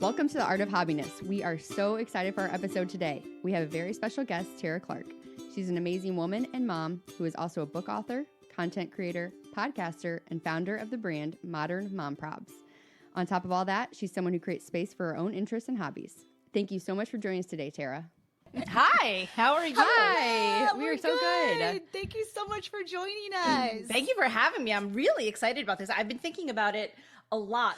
Welcome to the Art of Hobbiness. We are so excited for our episode today. We have a very special guest, Tara Clark. She's an amazing woman and mom who is also a book author, content creator, podcaster, and founder of the brand Modern Mom Probs. On top of all that, she's someone who creates space for her own interests and hobbies. Thank you so much for joining us today, Tara. Hi, how are you? Hi, we are so good. Thank you so much for joining us. Thank you for having me. I'm really excited about this. I've been thinking about it a lot.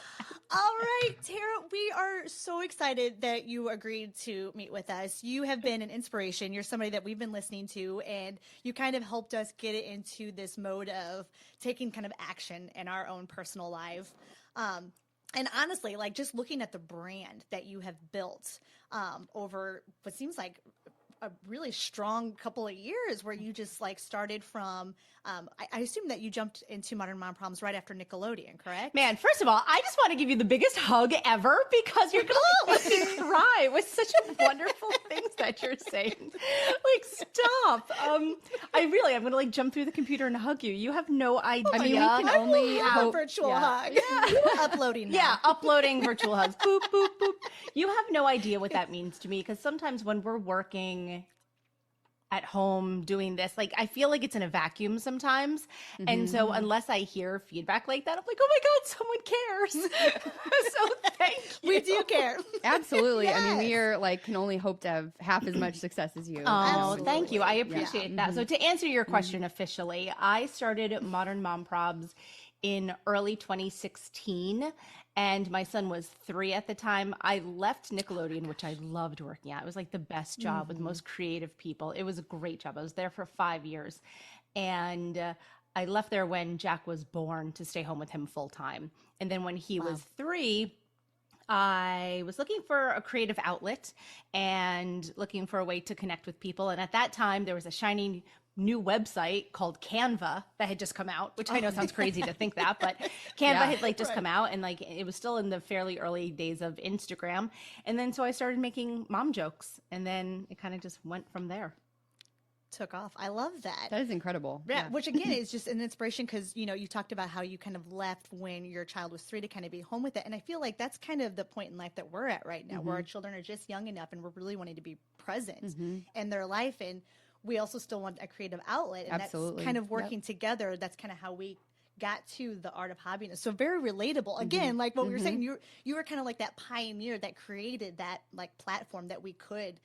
All right, Tara, we are so excited that you agreed to meet with us. You have been an inspiration. You're somebody that we've been listening to, and you kind of helped us get it into this mode of taking kind of action in our own personal life. And honestly, like just looking at the brand that you have built over what seems like a really strong couple of years, where you just like started from, I assume that you jumped into Modern Mom Problems right after Nickelodeon, correct? Man, first of all, I just want to give you the biggest hug ever because you're going to make me cry with such wonderful things that you're saying. Like, stop. I'm going to like jump through the computer and hug you. You have no idea. I mean, we can only have a virtual hug. Yeah. Uploading now. Yeah, uploading virtual hugs. Boop, boop, boop. You have no idea what that means to me, because sometimes when we're working at home doing this, like I feel like it's in a vacuum sometimes. Mm-hmm. And so unless I hear feedback like that, I'm like, oh my God, someone cares. So thank you. We do care. Absolutely. Yes. I mean, we are like, can only hope to have half as much success as you. Oh, Absolutely. Thank you. I appreciate that. Mm-hmm. So to answer your question officially, I started Modern Mom Probs in early 2016, and my son was 3 at the time. I left Nickelodeon, which I loved working at. It was like the best job with the most creative people. It was a great job. I was there for 5 years, and I left there when Jack was born to stay home with him full time. And then when he was 3, I was looking for a creative outlet and looking for a way to connect with people. And at that time, there was a shiny new website called Canva that had just come out, which I know sounds crazy to think that, but Canva had like just come out, and like it was still in the fairly early days of Instagram. And then so I started making mom jokes, and then it kind of just went from there. Took off. I love that. That is incredible. Yeah, which again is just an inspiration, because you know you talked about how you kind of left when your child was 3 to kind of be home with it, and I feel like that's kind of the point in life that we're at right now, where our children are just young enough and we're really wanting to be present in their life, and we also still want a creative outlet, and Absolutely. that's kind of working together. That's kind of how we got to the Art of Hobbiness. So very relatable. Again, like what we were saying, you were kind of like that pioneer that created that like platform that we could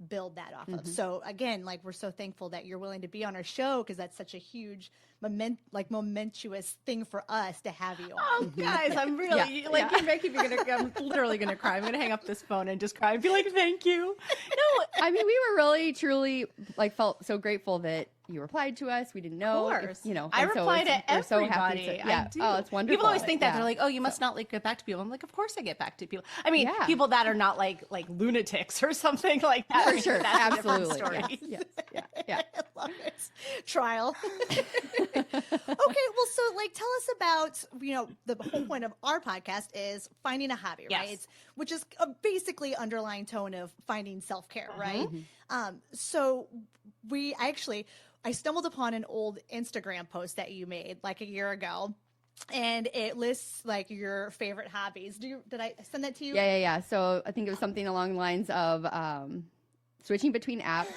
build that off of. So again, like we're so thankful that you're willing to be on our show, because that's such a huge momentous thing for us to have you on. Oh, guys, I'm really you're making me I'm literally gonna cry. I'm gonna hang up this phone and just cry and be like, thank you. No, I mean, we were really, truly like felt so grateful that you replied to us. We didn't know, Of course. I reply to everybody. So happy to, I do. Oh, it's wonderful. People always think that. They're like, oh, you must not like get back to people. I'm like, of course I get back to people. I mean, people that are not like lunatics or something like that. For sure. That's Absolutely. A different story. Yeah. I love it. Trial. Okay, well, so like tell us about, the whole point of our podcast is finding a hobby, right? Yes. Which is a basically underlying tone of finding self-care, right? So I stumbled upon an old Instagram post that you made like a year ago, and it lists like your favorite hobbies. Did I send that to you? Yeah. So I think it was something along the lines of switching between apps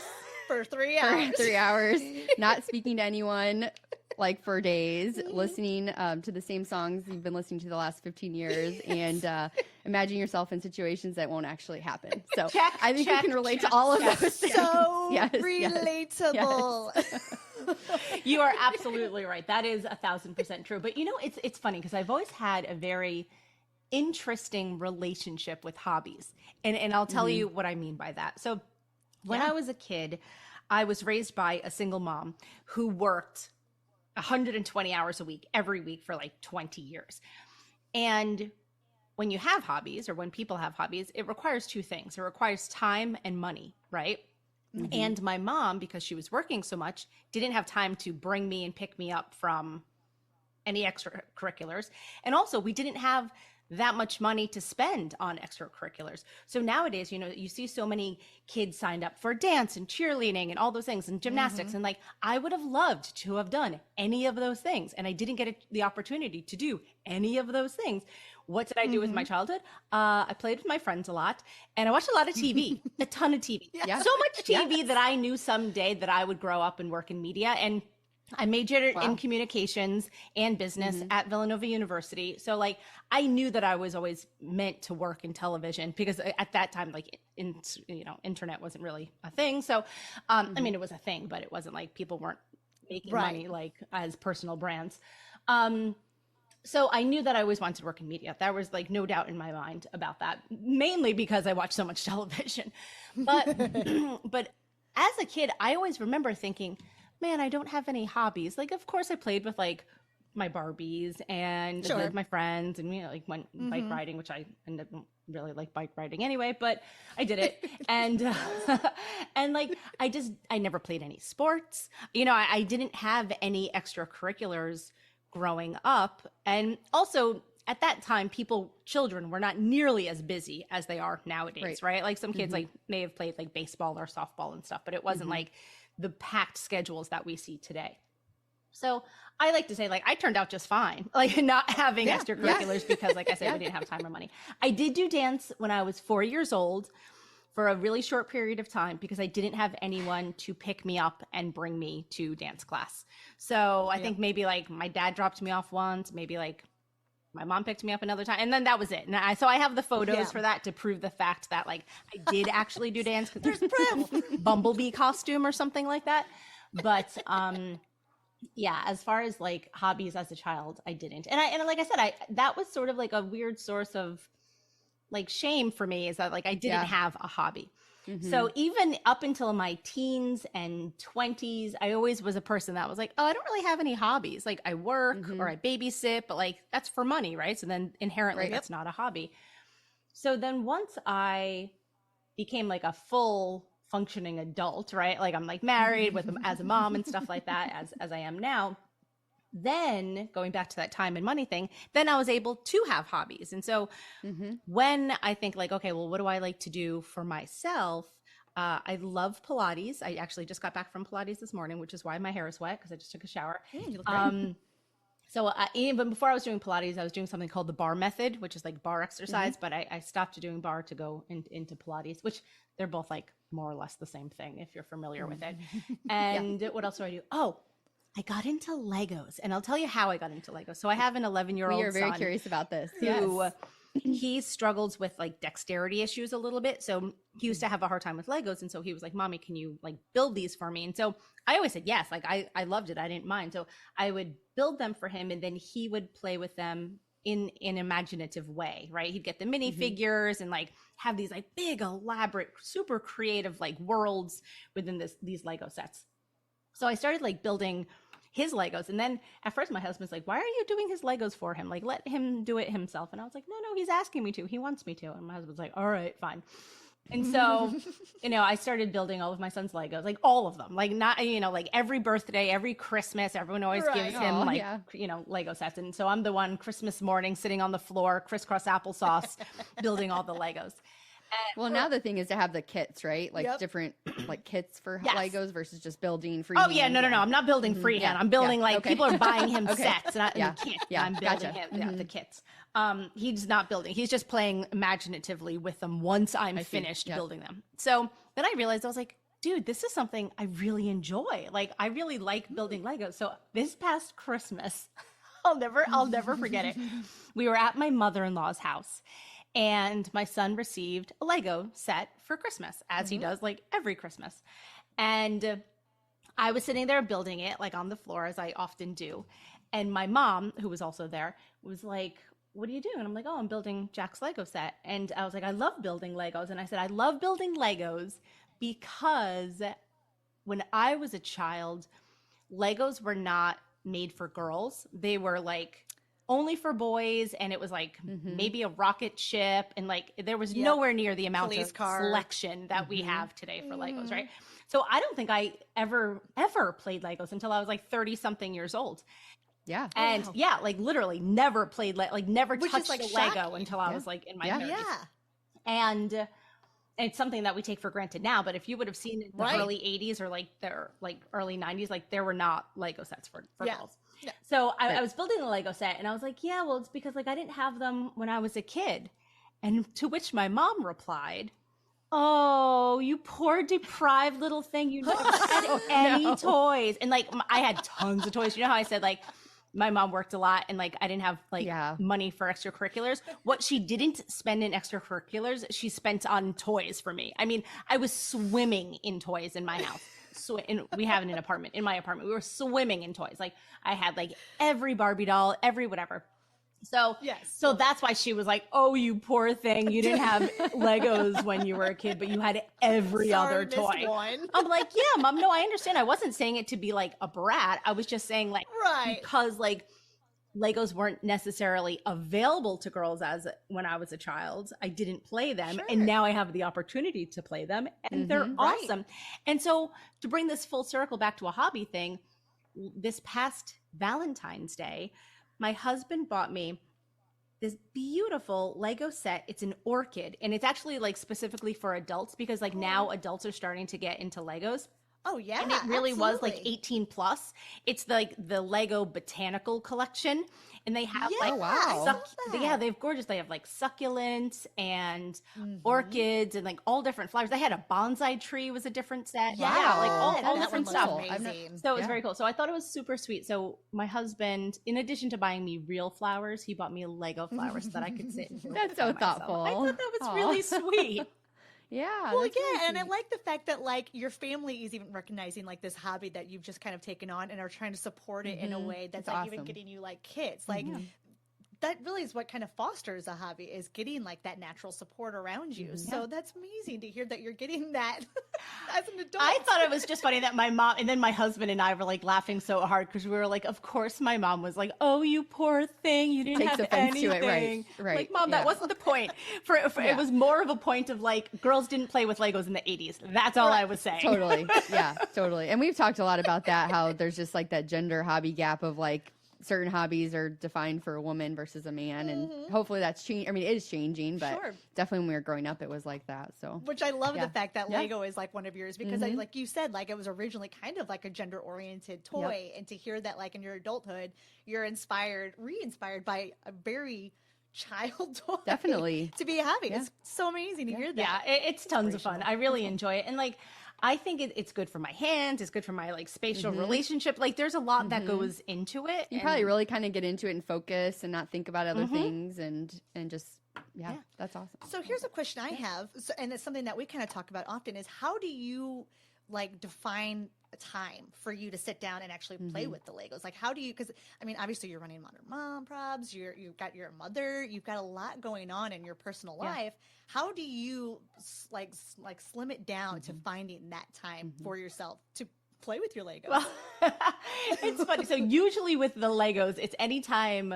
For 3 hours. for 3 hours, not speaking to anyone like for days, listening to the same songs you've been listening to the last 15 years, and imagining yourself in situations that won't actually happen. So I think you can relate to all of those things. So Yes. relatable. You are absolutely right. That is 1,000% true. But it's funny, because I've always had a very interesting relationship with hobbies, and I'll tell you what I mean by that. So when I was a kid, I was raised by a single mom who worked 120 hours a week, every week for like 20 years. And when you have hobbies, or when people have hobbies, it requires 2 things. It requires time and money, right? And my mom, because she was working so much, didn't have time to bring me and pick me up from any extracurriculars. And also we didn't have that much money to spend on extracurriculars. So nowadays, you know, you see so many kids signed up for dance and cheerleading and all those things and gymnastics. And like, I would have loved to have done any of those things. And I didn't get the opportunity to do any of those things. What did I do with my childhood? I played with my friends a lot and I watched a lot of TV, a ton of TV. Yeah. So much TV that I knew someday that I would grow up and work in media. And I majored in communications and business at Villanova University. So like, I knew that I was always meant to work in television because at that time, like internet wasn't really a thing. So, I mean, it was a thing, but it wasn't like people weren't making money like as personal brands. So I knew that I always wanted to work in media. There was like no doubt in my mind about that, mainly because I watched so much television. But, but as a kid, I always remember thinking, man, I don't have any hobbies. Like, of course I played with like my Barbies and with my friends and, you know, like went bike riding, which I ended up really like bike riding anyway, but I did it. And, and like, I never played any sports. You know, I didn't have any extracurriculars growing up. And also at that time, children were not nearly as busy as they are nowadays, right? Like some kids like may have played like baseball or softball and stuff, but it wasn't like the packed schedules that we see today. So I like to say, like, I turned out just fine, like not having extracurriculars because, like I said, we didn't have time or money. I did do dance when I was 4 years old for a really short period of time because I didn't have anyone to pick me up and bring me to dance class. So I think maybe like my dad dropped me off once, maybe like my mom picked me up another time, and then that was it. And so I have the photos for that to prove the fact that like I did actually do dance because there's a bumblebee costume or something like that. But yeah, as far as like hobbies as a child, I didn't. And like I said, that was sort of like a weird source of like shame for me, is that like I didn't have a hobby. So even up until my teens and 20s, I always was a person that was like, oh, I don't really have any hobbies. Like I work or I babysit, but like that's for money, right? So then inherently that's not a hobby. So then once I became like a full functioning adult, right? Like I'm like married with as a mom and stuff like that, as I am now. Then going back to that time and money thing, then I was able to have hobbies. And so when I think like, okay, well, what do I like to do for myself? I love Pilates. I actually just got back from Pilates this morning, which is why my hair is wet because I just took a shower. You look great. So even before I was doing Pilates, I was doing something called the bar method, which is like bar exercise, but I stopped doing bar to go into Pilates, which they're both like more or less the same thing if you're familiar with it. And what else do I do? Oh, I got into Legos, and I'll tell you how I got into Legos. So I have an 11-year-old We are very son curious about this. who he struggles with like dexterity issues a little bit. So he used to have a hard time with Legos. And so he was like, Mommy, can you like build these for me? And so I always said yes. Like I loved it. I didn't mind. So I would build them for him, and then he would play with them in an imaginative way, right? He'd get the mini figures and like have these like big, elaborate, super creative like worlds within these Lego sets. So I started like building his Legos. And then at first my husband's like, why are you doing his Legos for him? Like, let him do it himself. And I was like, no, he's asking me to. He wants me to. And my husband's like, all right, fine. And so, you know, I started building all of my son's Legos, like all of them, like not, you know, like every birthday, every Christmas, everyone always gives him like, you know, Lego sets. And so I'm the one Christmas morning sitting on the floor, crisscross applesauce, building all the Legos. Well, now the thing is to have the kits, right? Like different like kits for Legos versus just building free. Oh yeah, no. I'm not building freehand. I'm building like people are buying him sets and the kit. I'm building him the kits. He's not building. He's just playing imaginatively with them once I'm finished building them. So then I realized I was like, dude, this is something I really enjoy. Like I really like building Legos. So this past Christmas, I'll never forget it. We were at my mother-in-law's house. And my son received a Lego set for Christmas, as he does like every Christmas. And I was sitting there building it like on the floor, as I often do. And my mom, who was also there, was like, what are you doing? And I'm like, oh, I'm building Jack's Lego set. And I was like, I love building Legos. And I said, I love building Legos because when I was a child, Legos were not made for girls. They were like only for boys, and it was like maybe a rocket ship, and like there was nowhere near the amount of selection that we have today for Legos, right? So I don't think I ever played Legos until I was like 30 something years old. Yeah. And wow. yeah, like literally never played, like never Which is, touched like, a Lego shocking. until I Yeah. was like in my Yeah. 30s. Yeah. And it's something that we take for granted now, but if you would have seen it in the Right. early 80s or like the like early 90s, like there were not Lego sets for Yeah. girls. Yeah. So I Right. was building a Lego set and I was like, yeah, well, it's because like I didn't have them when I was a kid. And to which my mom replied, oh, you poor deprived little thing. You never had any no. toys. And like I had tons of toys. You know how I said like my mom worked a lot and like I didn't have like Yeah. money for extracurriculars. What she didn't spend in extracurriculars, she spent on toys for me. I mean, I was swimming in toys in my house. And we have an apartment. In my apartment, we were swimming in toys. Like I had like every Barbie doll, every whatever. So Yes. so that's why she was like, "Oh, you poor thing, you didn't have Legos when you were a kid, but you had every Sorry, other missed toy." one. I'm like, "Yeah, mom, no, I understand. I wasn't saying it to be like a brat. I was just saying like Right. because like Legos weren't necessarily available to girls as when I was a child. I didn't play them, Sure. and now I have the opportunity to play them, and they're Mhm. Right. awesome." And so to bring this full circle back to a hobby thing, this past Valentine's Day, my husband bought me this beautiful Lego set. It's an orchid, and it's actually like specifically for adults because like now adults are starting to get into Legos. Oh yeah. And it really was like absolutely. 18 plus. It's like the Lego botanical collection. And they have Yeah, Oh, wow. I love that. yeah, they have gorgeous. They have like succulents and Mhm. orchids and like all different flowers. They had a bonsai tree was a different set. Yeah, Yeah, like Wow. all that different one stuff. looks I've not- amazing. So it was Yeah. very cool. So I thought it was super sweet. So my husband, in addition to buying me real flowers, he bought me Lego flowers so that I could sit and do it That's so by myself. thoughtful. I thought that was Aw. really sweet. Yeah. Well, that's yeah, really and I sweet. like the fact that like your family is even recognizing like this hobby that you've just kind of taken on and are trying to support it in a Mhm. way that's That's like even awesome. getting you like kits. Like Mhm. that really is what kind of fosters a hobby is getting like that natural support around you. Mhm. So that's amazing to hear that you're getting that as an adult. I thought it was just funny that my mom and then my husband and I were like laughing so hard because we were like, of course my mom was like, oh, you poor thing, you didn't Takes have offense to anything. it, right, right, Like, mom, yeah. that wasn't the point. For Yeah. It was more of a point of like girls didn't play with Legos in the 80s. That's all I was saying. Totally. Yeah, totally. And we've talked a lot about that, how there's just like that gender hobby gap of like certain hobbies are defined for a woman versus a man. And hopefully that's changing. I mean, it is changing, but Sure. definitely when we were growing up, it was like that. So Which I love Yeah. the fact that Yeah. Lego is like one of yours because Mhm. like you said, like it was originally kind of like a gender oriented toy. And to hear that like in your adulthood, you're re-inspired by a very child toy. Definitely. To be a hobby. Yeah. It's so amazing to hear Yeah, that. it's tons of fun. I really enjoy it. And like, I think it's good for my hands. It's good for my like spatial relationship. Like there's a lot that goes into it. you probably really kind of get into it and focus and not think about other things and just, yeah, that's awesome. So here's a question I have, and it's something that we kind of talk about often: is how do you like define a time for you to sit down and actually play with the Legos? Like, how do you? Because I mean, obviously, you're running Modern Mom Probs. You've got your mother. You've got a lot going on in your personal life. How do you like slim it down to finding that time for yourself to play with your Legos? Well, it's funny. So usually with the Legos, it's anytime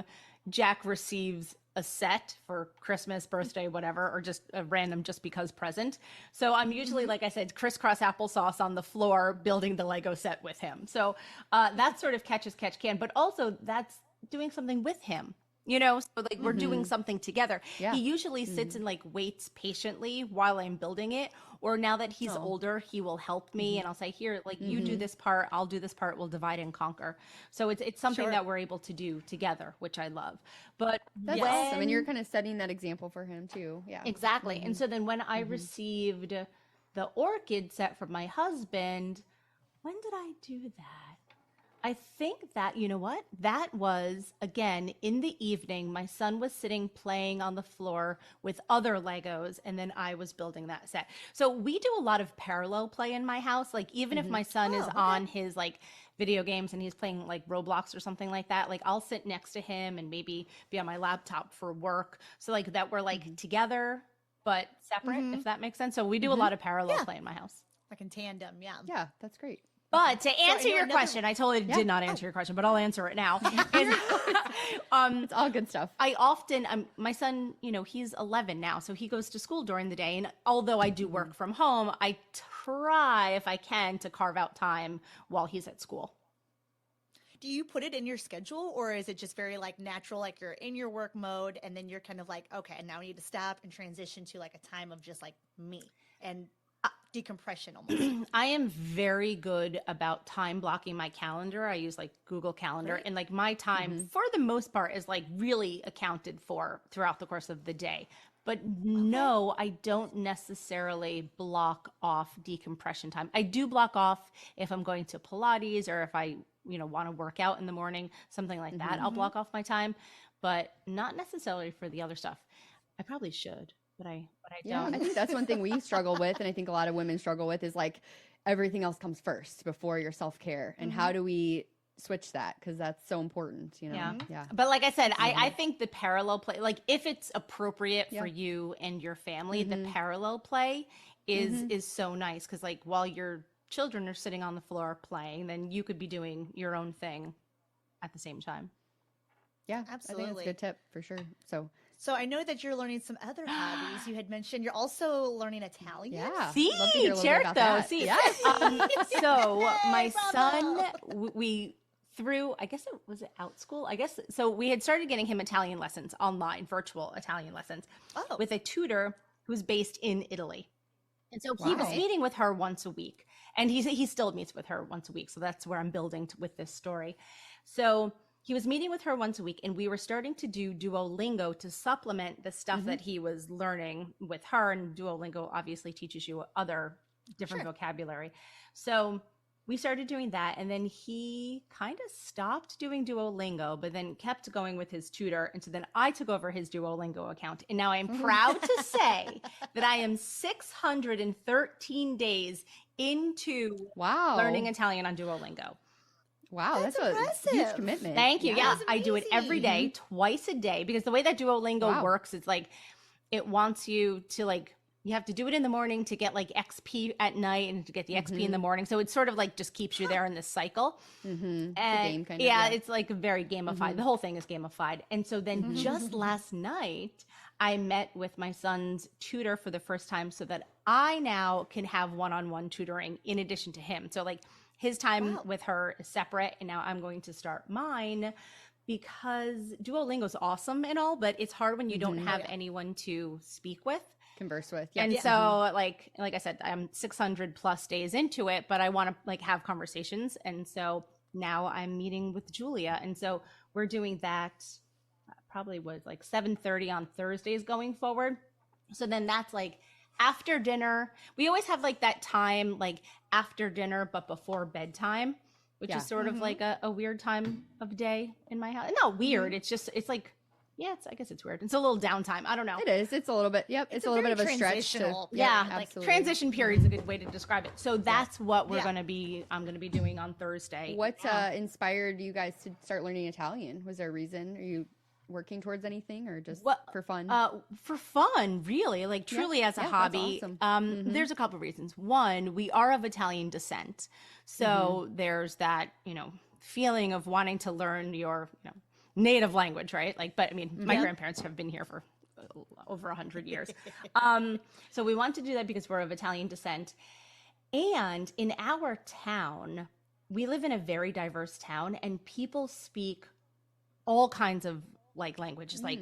Jack receives a set for Christmas, birthday, whatever, or just a random just because present. So I'm usually, like I said, crisscross applesauce on the floor building the Lego set with him. So that's sort of catch as catch can, but also that's doing something with him. You know, so like we're doing something together. Yeah. He usually sits and like waits patiently while I'm building it. Or now that he's older, he will help me and I'll say, here, like you do this part, I'll do this part, we'll divide and conquer. So it's something that we're able to do together, which I love. But That's awesome. And you're kind of setting that example for him too. Yeah. exactly. And so then when I received the orchid set from my husband, when did I do that? I think that, you know what? That was, again, in the evening. My son was sitting playing on the floor with other Legos, and then I was building that set. So we do a lot of parallel play in my house. Like, even if my son is on his, like, video games and he's playing, like, Roblox or something like that, like, I'll sit next to him and maybe be on my laptop for work. So, like, that we're, like, together but separate, if that makes sense. So we do a lot of parallel play in my house. Like in tandem, yeah. Yeah, that's great. But to answer know, your another- question, I totally did not answer your question, but I'll answer it now. Is, It's all good stuff. I often, my son, you know, he's 11 now, so he goes to school during the day. And although I do work from home, I try, if I can, to carve out time while he's at school. do you put it in your schedule, or is it just very like natural, like you're in your work mode and then you're kind of like, okay, now I need to stop and transition to like a time of just like me and decompression almost? I am very good about time blocking my calendar. I use like Google Calendar, and like my time for the most part is like really accounted for throughout the course of the day. But no, I don't necessarily block off decompression time. I do block off if I'm going to Pilates or if I, want to work out in the morning, something like that. I'll block off my time, but not necessarily for the other stuff. I probably should, but I don't. I think that's one thing we struggle with, and I think a lot of women struggle with, is like everything else comes first before your self-care. And how do we switch that? Because that's so important, Yeah. Yeah. But like I said, I think the parallel play, like if it's appropriate for you and your family, the parallel play is so nice. Because like while your children are sitting on the floor playing, then you could be doing your own thing at the same time. Yeah, Absolutely. I think that's a good tip for sure. So I know that you're learning some other hobbies. You had mentioned you're also learning Italian. Yeah. See, love to hear a little bit about that. See, Yes. so my bravo. son, we through, I guess it was out school. I guess so. We had started getting him Italian lessons online, virtual Italian lessons, with a tutor who's based in Italy. And so he was meeting with her once a week, and he still meets with her once a week. So that's where I'm building with this story. So he was meeting with her once a week, and we were starting to do Duolingo to supplement the stuff that he was learning with her. And Duolingo obviously teaches you other different vocabulary. So we started doing that, and then he kind of stopped doing Duolingo, but then kept going with his tutor. And so then I took over his Duolingo account. And now I am proud to say that I am 613 days into learning Italian on Duolingo. Wow, that's a huge commitment. Thank you. Yeah, I do it every day, twice a day, because the way that Duolingo works, it's like it wants you to like, you have to do it in the morning to get like XP at night and to get the XP in the morning. So it sort of like just keeps you there in this cycle. And it's a game kind of. Yeah, it's like very gamified. The whole thing is gamified. And so then just last night, I met with my son's tutor for the first time so that I now can have one-on-one tutoring in addition to him. So like his time with her is separate, and now I'm going to start mine, because Duolingo is awesome and all, but it's hard when you don't have anyone to speak with, converse with. And so like I said, I'm 600 plus days into it, but I want to like have conversations. And so now I'm meeting with Julia. And so we're doing that probably was like 7:30 on Thursdays going forward. So then that's like after dinner. We always have like that time, like after dinner, but before bedtime, which is sort of like a weird time of day in my house. Not weird. It's just, it's like, I guess it's weird. It's a little downtime. I don't know. It is. It's a little bit. Yep. It's a little bit of a stretch. Like transition period is a good way to describe it. So that's what I'm going to be doing on Thursday. What inspired you guys to start learning Italian? Was there a reason? Are you working towards anything, or just for fun? For fun, really, like truly as a hobby. Awesome. There's a couple of reasons. One, we are of Italian descent. So there's that, feeling of wanting to learn your, native language, right? Like, but I mean, my grandparents have been here for over 100 years. So we want to do that because we're of Italian descent. And in our town, we live in a very diverse town, and people speak all kinds of like languages. Like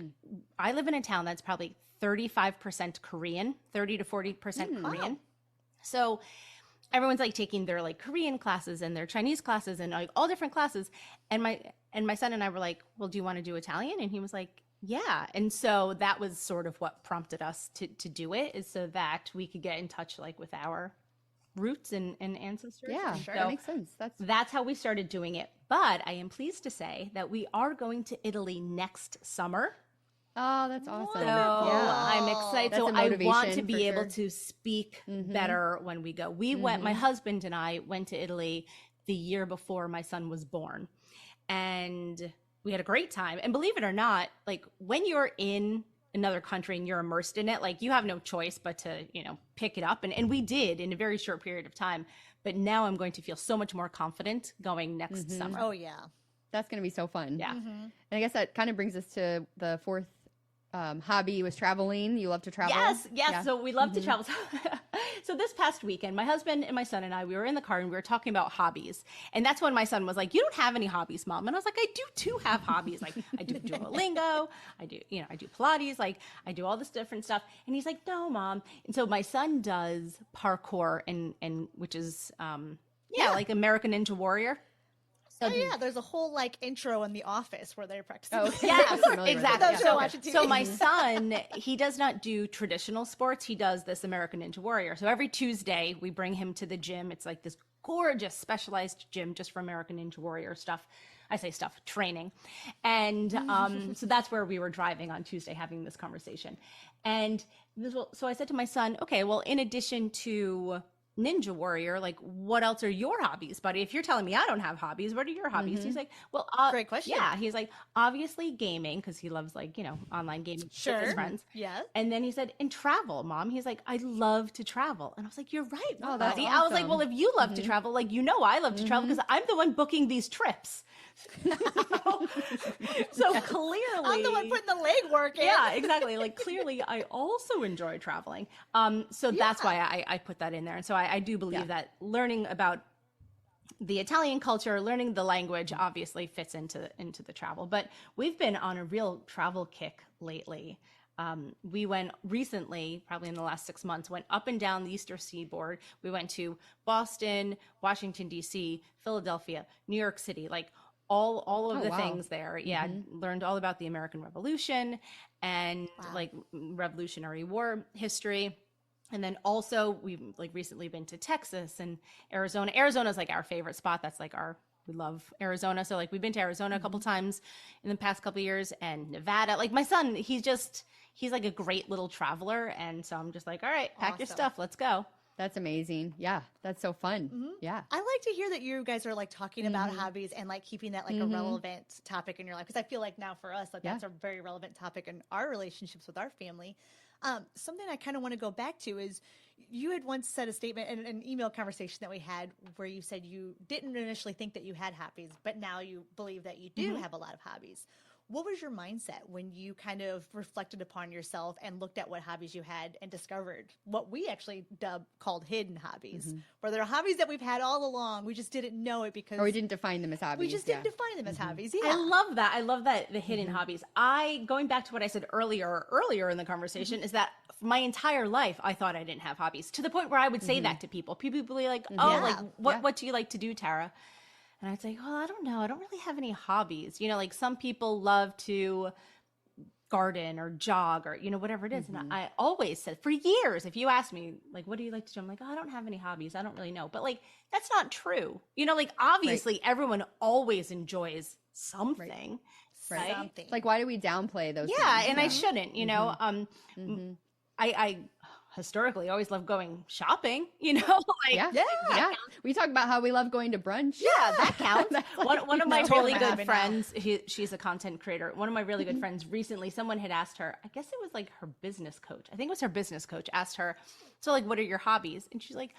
I live in a town that's probably 35% Korean, 30 to 40% Korean. So everyone's like taking their like Korean classes and their Chinese classes and like all different classes. And my son and I were like, well, do you want to do Italian? And he was like, yeah. And so that was sort of what prompted us to do it, is so that we could get in touch like with our roots and ancestors. Yeah, so that makes sense. That's how we started doing it. But I am pleased to say that we are going to Italy next summer. Oh, that's awesome. So I'm excited. That's so I want to motivation be for able sure. to speak better when we go. We went, my husband and I went to Italy the year before my son was born. And we had a great time. And believe it or not, like when you're in another country and you're immersed in it, like you have no choice but to, pick it up. And we did in a very short period of time. But now I'm going to feel so much more confident going next summer. Oh, yeah. That's going to be so fun. Yeah. And I guess that kind of brings us to the fourth hobby was traveling. You love to travel. Yes. Yeah. So we love to travel. So this past weekend, my husband and my son and I, we were in the car and we were talking about hobbies. And that's when my son was like, "You don't have any hobbies, Mom." And I was like, "I do too have hobbies. Like I do Duolingo, I do Pilates, like I do all this different stuff." And he's like, "No, Mom." And so my son does parkour and which is like American Ninja Warrior. Oh yeah, there's a whole like intro in The Office where they're practicing. Oh, yeah, exactly. So my TV. son, he does not do traditional sports. He does this American Ninja Warrior. So every Tuesday we bring him to the gym. It's like this gorgeous specialized gym just for American Ninja Warrior stuff. I say stuff, training. And so that's where we were driving on Tuesday having this conversation. And so I said to my son, okay, well, in addition to Ninja Warrior, like what else are your hobbies, buddy? If you're telling me I don't have hobbies, what are your hobbies? He's like, well, great question. Yeah, he's like, obviously gaming, because he loves like, online gaming with his friends. Yeah. And then he said, and travel, Mom. He's like, I love to travel. And I was like, you're right, Oh, that's buddy. I was like, awesome. well, if you love to travel, like, I love to travel because I'm the one booking these trips. So clearly I'm the one putting the legwork in. Yeah, exactly. Like clearly I also enjoy traveling. So that's why I put that in there. And so I do believe that learning about the Italian culture, learning the language obviously fits into the travel. But we've been on a real travel kick lately. We went recently, probably in the last 6 months, went up and down the Eastern Seaboard. We went to Boston, Washington, D.C., Philadelphia, New York City, like all of the things there. Yeah. Learned all about the American Revolution and like Revolutionary War history. And then also we've like recently been to Texas and Arizona. Arizona's like our favorite spot. That's like we love Arizona. So like we've been to Arizona a couple times in the past couple of years, and Nevada. Like my son, he's like a great little traveler. And so I'm just like, all right, pack your stuff. Let's go. That's amazing. Yeah, that's so fun. Yeah. I like to hear that you guys are like talking about hobbies and like keeping that like a relevant topic in your life. Because I feel like now for us, like that's a very relevant topic in our relationships with our family. Something I kind of want to go back to is you had once said a statement in an email conversation that we had where you said you didn't initially think that you had hobbies, but now you believe that you do have a lot of hobbies. What was your mindset when you kind of reflected upon yourself and looked at what hobbies you had and discovered what we actually called hidden hobbies, where they're hobbies that we've had all along. We just didn't know it because... Or we didn't define them as hobbies. We just didn't define them as hobbies. Yeah. I love that, the hidden hobbies. Going back to what I said earlier in the conversation, is that my entire life, I thought I didn't have hobbies, to the point where I would say that to people. People would be like, what do you like to do, Tara? And I'd say, well, I don't know. I don't really have any hobbies. Like some people love to garden or jog or, whatever it is. And I always said for years, if you ask me, like, what do you like to do? I'm like, oh, I don't have any hobbies. I don't really know. But like, that's not true. Like obviously everyone always enjoys something. Right? Something. Like, why do we downplay those things? And I shouldn't, I historically always love going shopping, We talk about how we love going to brunch. Yeah, that counts. One of my really good friends, she's a content creator. One of my really good friends recently, someone had asked her, I guess it was like her business coach. I think it was her business coach asked her, so like, what are your hobbies? And she's like,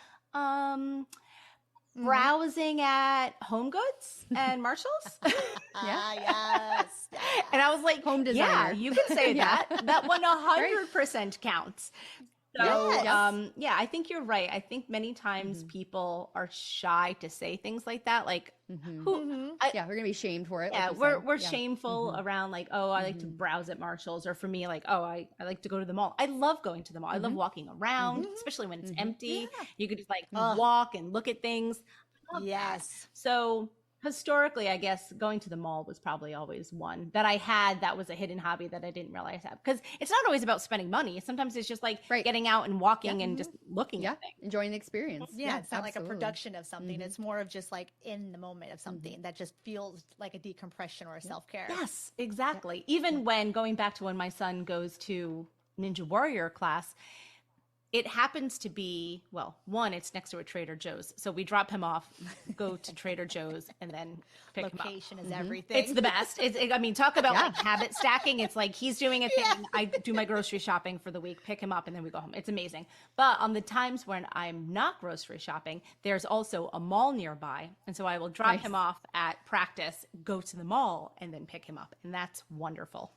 browsing at Home Goods and Marshalls. Yes. And I was like, home designer. Yeah, you can say that. That 100% counts. So, I think you're right. I think many times people are shy to say things like that. Like, we're gonna be shamed for it. Yeah, like we're shameful around like, oh, I like to browse at Marshalls, or for me, like, oh, I like to go to the mall. I love going to the mall. I love walking around, especially when it's empty. Yeah. You could just like walk and look at things. Yes. So historically, I guess going to the mall was probably always one that I had that was a hidden hobby that I didn't realize I had. Because it's not always about spending money. Sometimes it's just like getting out and walking and just looking at things. Enjoying the experience. Yeah, it's not like a production of something. It's more of just like in the moment of something that just feels like a decompression or a self-care. Yes, exactly. Even when going back to when my son goes to Ninja Warrior class, it happens to be, well, one, it's next to a Trader Joe's. So we drop him off, go to Trader Joe's, and then pick him up. Location is everything. It's the best. Talk about like habit stacking. It's like he's doing a thing. I do my grocery shopping for the week, pick him up, and then we go home. It's amazing. But on the times when I'm not grocery shopping, there's also a mall nearby. And so I will drop him off at practice, go to the mall, and then pick him up. And that's wonderful.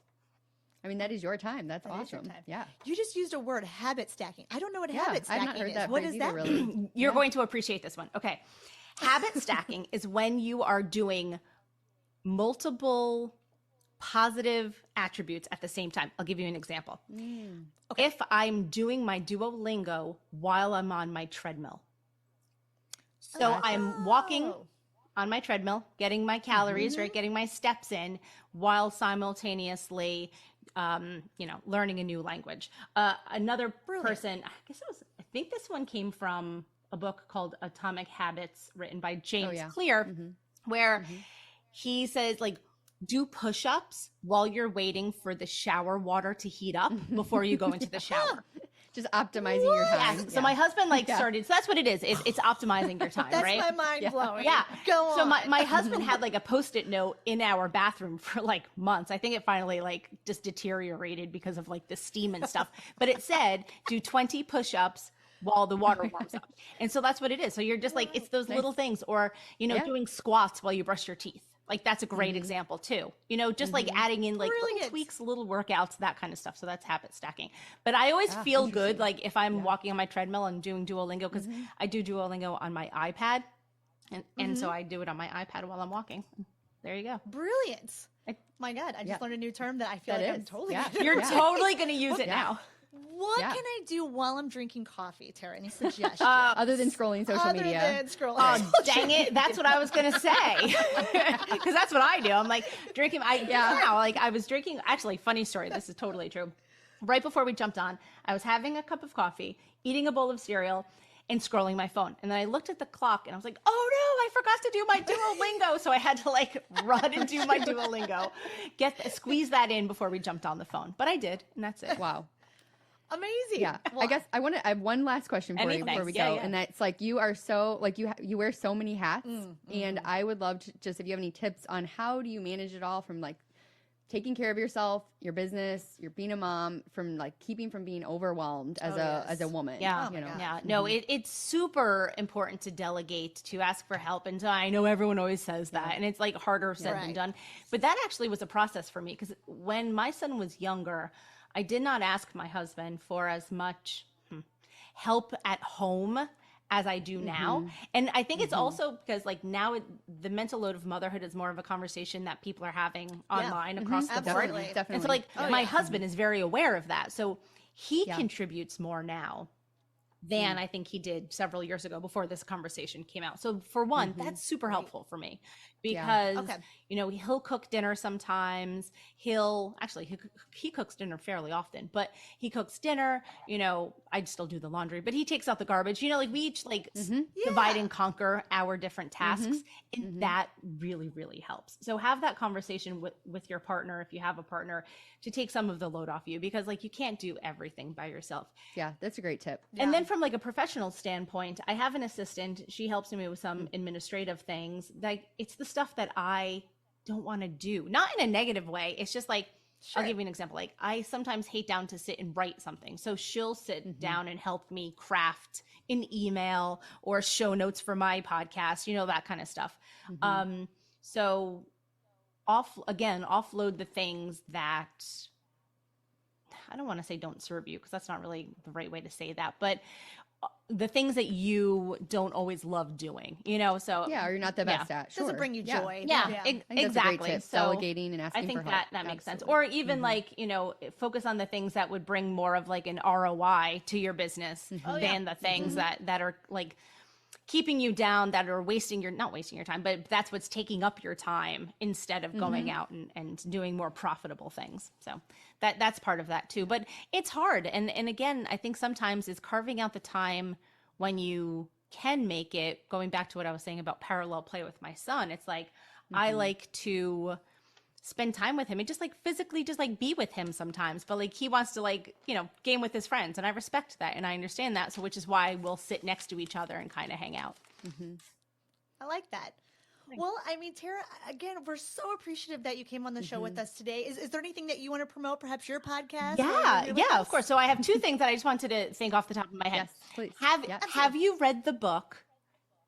I mean, that is your time. That's That is your awesome. time. Yeah. You just used a word, habit stacking. I don't know what Yeah, habit I've stacking not heard is. that What phrase does either, that really. mean? You're going to appreciate this one. Okay. Habit stacking is when you are doing multiple positive attributes at the same time. I'll give you an example. Okay. If I'm doing my Duolingo while I'm on my treadmill. So I'm walking Oh. on my treadmill, getting my calories, right? Getting my steps in while simultaneously, learning a new language. Another Brilliant. person, I think this one came from a book called Atomic Habits written by James Clear, where he says like, do push-ups while you're waiting for the shower water to heat up before you go into the shower. Just optimizing your time. Yes. So my husband started, so that's what it is. It's optimizing your time, That's right? my mind blowing. Yeah. Go on. So my husband had like a Post-it note in our bathroom for like months. I think it finally like just deteriorated because of like the steam and stuff. But it said, do 20 push-ups while the water warms up. And so that's what it is. So you're just like, it's those little things, or, doing squats while you brush your teeth. Like that's a great example too. Just like adding in like little Brilliant. tweaks, little workouts, that kind of stuff. So that's habit stacking. But I always feel good like if I'm walking on my treadmill and doing Duolingo, because I do Duolingo on my iPad. And so I do it on my iPad while I'm walking. There you go. Brilliant. My God, I just learned a new term that I feel That like I'm is. totally Yeah. gonna You're use. totally going to use it now. What Yeah. can I do while I'm drinking coffee, Tara? Any suggestions? Other than scrolling social Other media. than scrolling. Oh, dang it. That's what I was going to say. Because that's what I do. I'm like drinking. I was drinking. Actually, funny story. This is totally true. Right before we jumped on, I was having a cup of coffee, eating a bowl of cereal, and scrolling my phone. And then I looked at the clock and I was like, oh no, I forgot to do my Duolingo. So I had to like run and do my Duolingo, squeeze that in before we jumped on the phone. But I did, and that's it. Wow. Amazing. Yeah. Well, I guess I have one last question for you before we go. Yeah. And that's like, you are so like, you wear so many hats, and I would love to just, if you have any tips on how do you manage it all, from like taking care of yourself, your business, you're being a mom, from like keeping from being overwhelmed as a woman. Yeah. You know? Yeah. No, it's super important to delegate, to ask for help. And so I know everyone always says that, and it's like harder said than done. But that actually was a process for me, because when my son was younger, I did not ask my husband for as much help at home as I do now. And I think it's also because like now the mental load of motherhood is more of a conversation that people are having online across the board. Absolutely. Definitely. And so like my husband is very aware of that. So he contributes more now than I think he did several years ago before this conversation came out. So for one, that's super helpful for me, because, he'll cook dinner sometimes. He cooks dinner fairly often, but he cooks dinner, I still do the laundry, but he takes out the garbage, like we each divide and conquer our different tasks. And that really, really helps. So have that conversation with your partner, if you have a partner, to take some of the load off you, because like you can't do everything by yourself. Yeah, that's a great tip. And then from like a professional standpoint, I have an assistant. She helps me with some administrative things. Like it's the stuff that I don't want to do, not in a negative way. It's just like, I'll give you an example. Like I sometimes hate down to sit and write something. So she'll sit down and help me craft an email or show notes for my podcast, that kind of stuff. So offload the things that, I don't want to say don't serve you, because that's not really the right way to say that, but the things that you don't always love doing, so or you're not the best at. Sure. Doesn't bring you joy. Yeah, I think that's a exactly. great tip, So delegating and asking I think for help. that makes sense. Or even like, focus on the things that would bring more of like an ROI to your business than the things that are like keeping you down, that are not wasting your time, but that's what's taking up your time, instead of going out and doing more profitable things. So that's part of that too. But it's hard. And again, I think sometimes is carving out the time when you can make it. Going back to what I was saying about parallel play with my son, it's like, I like to spend time with him and just like physically just like be with him sometimes, but like he wants to like, game with his friends, and I respect that and I understand that. So which is why we'll sit next to each other and kind of hang out. I like that. Well, I mean, Tara, again, we're so appreciative that you came on the show with us today. Is there anything that you want to promote? Perhaps your podcast? Yeah, of course. So I have two things that I just wanted to think off the top of my head. Yes, please. Have you read the book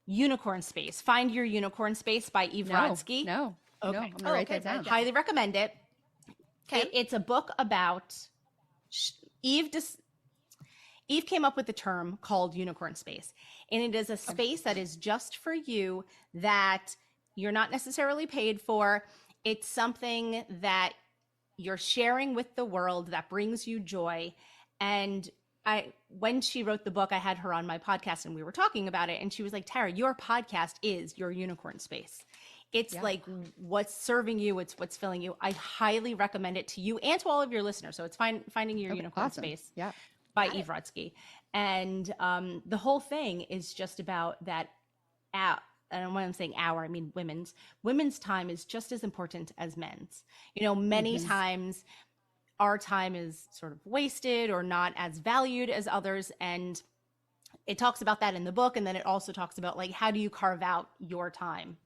Unicorn Space? Find Your Unicorn Space by Eve Rodsky? No. Okay. I'm going to write that down. Highly recommend it. It's a book about Eve. Eve came up with the term called unicorn space, and it is a space that is just for you, that you're not necessarily paid for. It's something that you're sharing with the world that brings you joy. And when she wrote the book, I had her on my podcast and we were talking about it. And she was like, Tara, your podcast is your unicorn space. It's like what's serving you. It's what's filling you. I highly recommend it to you and to all of your listeners. So it's finding your unicorn space by Eve Rodsky. And the whole thing is just about that. And when I'm saying our, I mean women's time is just as important as men's. You know, many times our time is sort of wasted or not as valued as others. And it talks about that in the book. And then it also talks about like, how do you carve out your time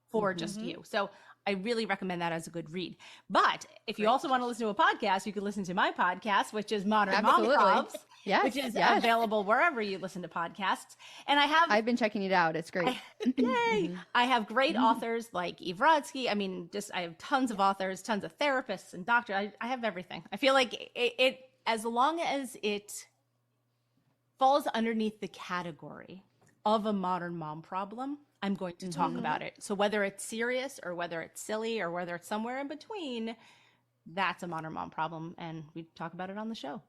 for just you? So I really recommend that as a good read. But if you also want to listen to a podcast, you can listen to my podcast, which is Modern Mom Probs, which is available wherever you listen to podcasts. And I've been checking it out. It's great. Yay! I have great authors like Eve Rodsky. I mean, I have tons of authors, tons of therapists and doctors. I have everything. I feel like it as long as it falls underneath the category of a modern mom problem, I'm going to talk about it. So whether it's serious or whether it's silly or whether it's somewhere in between, that's a modern mom problem. And we talk about it on the show.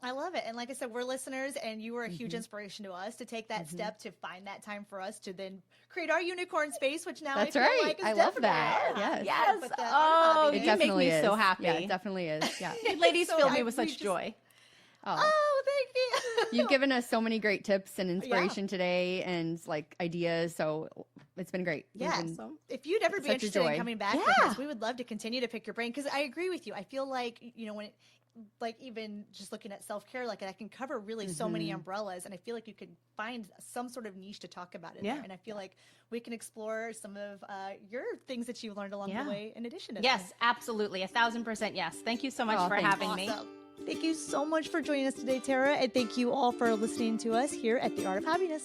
I love it. And like I said, we're listeners and you were a huge inspiration to us to take that step to find that time for us to then create our unicorn space, which now that's I feel right. like is I love that. Yes. Oh, it you definitely make me is. so happy. Yeah, it definitely is. Yeah. You ladies fill me with such joy. Oh, thank you. You've given us so many great tips and inspiration today and like ideas. So it's been great. Yeah. If you'd ever be interested in coming back with us, we would love to continue to pick your brain. Cause I agree with you. I feel like, you know, when like even just looking at self-care, like I can cover really so many umbrellas, and I feel like you could find some sort of niche to talk about in there. And I feel like we can explore some of your things that you've learned along the way in addition to that. Yes, absolutely. 1,000% yes. Thank you so much for having me. Thank you so much for joining us today, Tara, and thank you all for listening to us here at The Art of Happiness.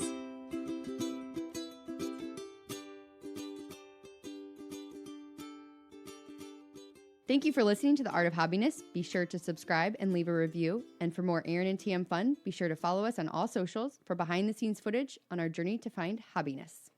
Thank you for listening to The Art of Happiness. Be sure to subscribe and leave a review. And for more Erin and Tam fun, be sure to follow us on all socials for behind-the-scenes footage on our journey to find happiness.